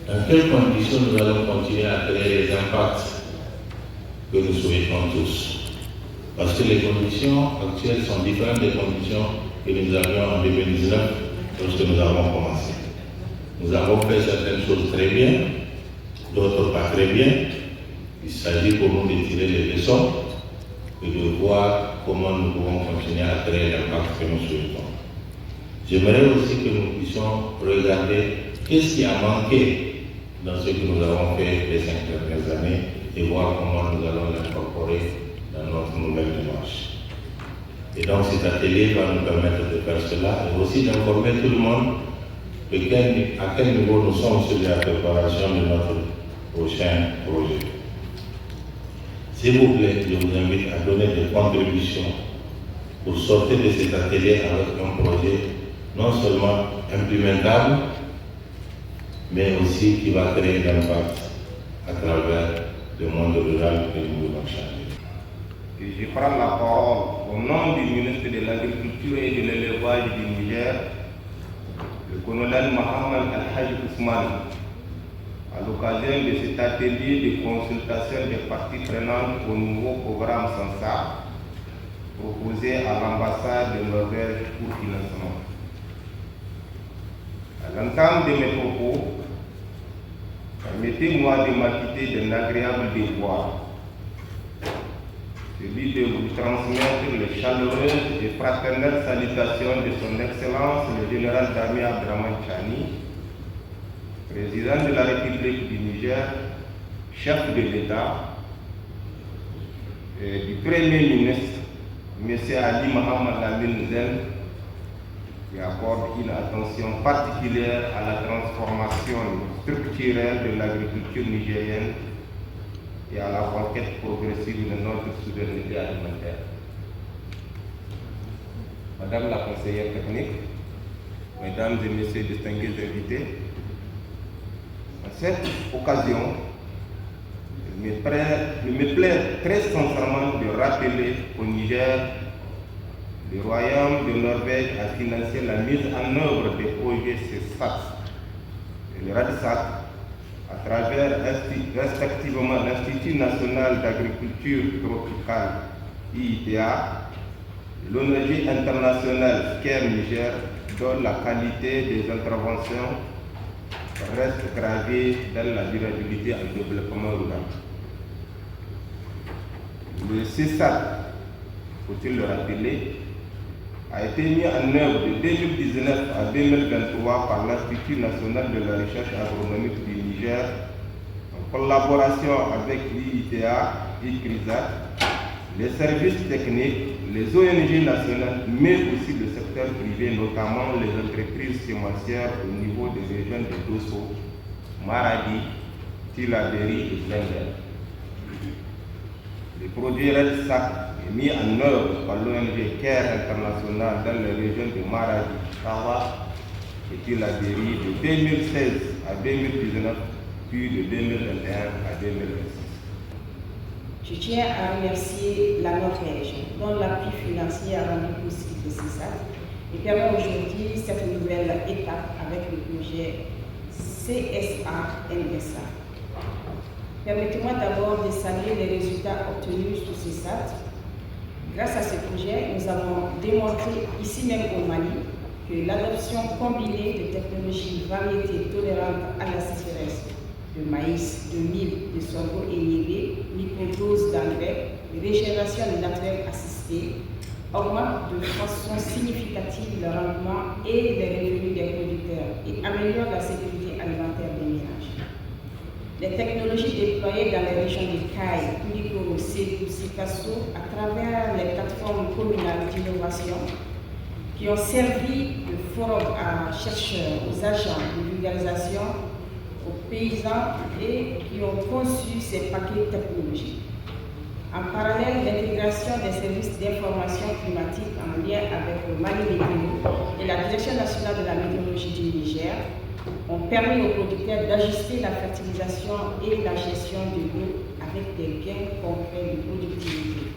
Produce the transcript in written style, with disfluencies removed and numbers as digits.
dans quelles conditions nous allons continuer à créer les impacts que nous souhaitons tous. Parce que les conditions actuelles sont différentes des conditions que nous avions en 2019 lorsque nous avons commencé. Nous avons fait certaines choses très bien, d'autres pas très bien. Il s'agit pour nous de tirer les leçons et de voir comment nous pouvons continuer à créer l'impact que nous souhaitons. J'aimerais aussi que nous puissions regarder qu'est-ce qui a manqué dans ce que nous avons fait les 5 dernières années et voir comment nous allons l'incorporer dans notre nouvelle démarche. Et donc cet atelier va nous permettre de faire cela et aussi d'informer tout le monde de à quel niveau nous sommes sur la préparation de notre prochain projet. S'il vous plaît, je vous invite à donner des contributions pour sortir de cet atelier avec un projet non seulement implémentable, mais aussi qui va créer l'impact à travers le monde rural que nous voulons changer. Je prends la parole au nom du ministre de l'Agriculture et de l'Élevage du Niger, le colonel Mohamed Al-Hajj Ousmane, à l'occasion de cet atelier de consultation des parties prenantes au nouveau programme SANSA proposé à l'ambassade de Norvège pour financement. À l'entame de mes propos, permettez-moi de m'acquitter d'un agréable devoir, celui de vous transmettre les chaleureuses et fraternelles salutations de son Excellence le général d'armée Abdraman Chani, président de la République du Niger, chef de l'État, et du Premier ministre, M. Ali Mohamed Lamine Zen, qui accorde une attention particulière à la transformation structurelle de l'agriculture nigérienne et à la conquête progressive de notre souveraineté alimentaire. Madame la conseillère technique, Mesdames et Messieurs distingués invités, à cette occasion, il me plaît très sincèrement de rappeler qu'au Niger, le Royaume de Norvège a financé la mise en œuvre des projets CESAT et le RADSAT à travers respectivement l'Institut national d'agriculture tropicale IITA, l'ONG internationale SCARE Niger, dont la qualité des interventions reste gravée dans la durabilité et le développement rural. Le CESAT, faut-il le rappeler, a été mis en œuvre de 2019 à 2023 par l'Institut national de la recherche agronomique du Niger, en collaboration avec l'IITA, ICRISAT, les services techniques, les ONG nationales, mais aussi le secteur privé, notamment les entreprises semencières au niveau des régions de Dosso, Maradi, Tilaberi et Zender. Le projet REDSAC est mis en œuvre par l'ONG CARE International dans les régions de Maradi, Tawa et Tilaberi de 2016 à 2019, puis de 2021 à 2026. Je tiens à remercier la Norvège, dont l'appui financier a rendu possible le CESAT et permet aujourd'hui cette nouvelle étape avec le projet CSA-NSA. Permettez-moi d'abord de saluer les résultats obtenus sous CESAT. Grâce à ce projet, nous avons démontré ici même au Mali que l'adoption combinée de technologies variétés tolérantes à la sécheresse, de maïs, de mil, de sorgho et niébé, microdoses d'engrais, régénération naturelle assistée, augmente de façon significative le rendement et les revenus des producteurs et améliore la sécurité alimentaire des ménages. Les technologies déployées dans les régions de Caille, Pulikoro, Sédou, Sikasso, à travers les plateformes communales d'innovation, qui ont servi de forum à chercheurs, aux agents de vulgarisation, aux paysans et qui ont conçu ces paquets technologiques. En parallèle, l'intégration des services d'information climatique en lien avec le Mali Météo et la Direction nationale de la météorologie du Niger ont permis aux producteurs d'ajuster la fertilisation et la gestion de l'eau avec des gains concrets de productivité.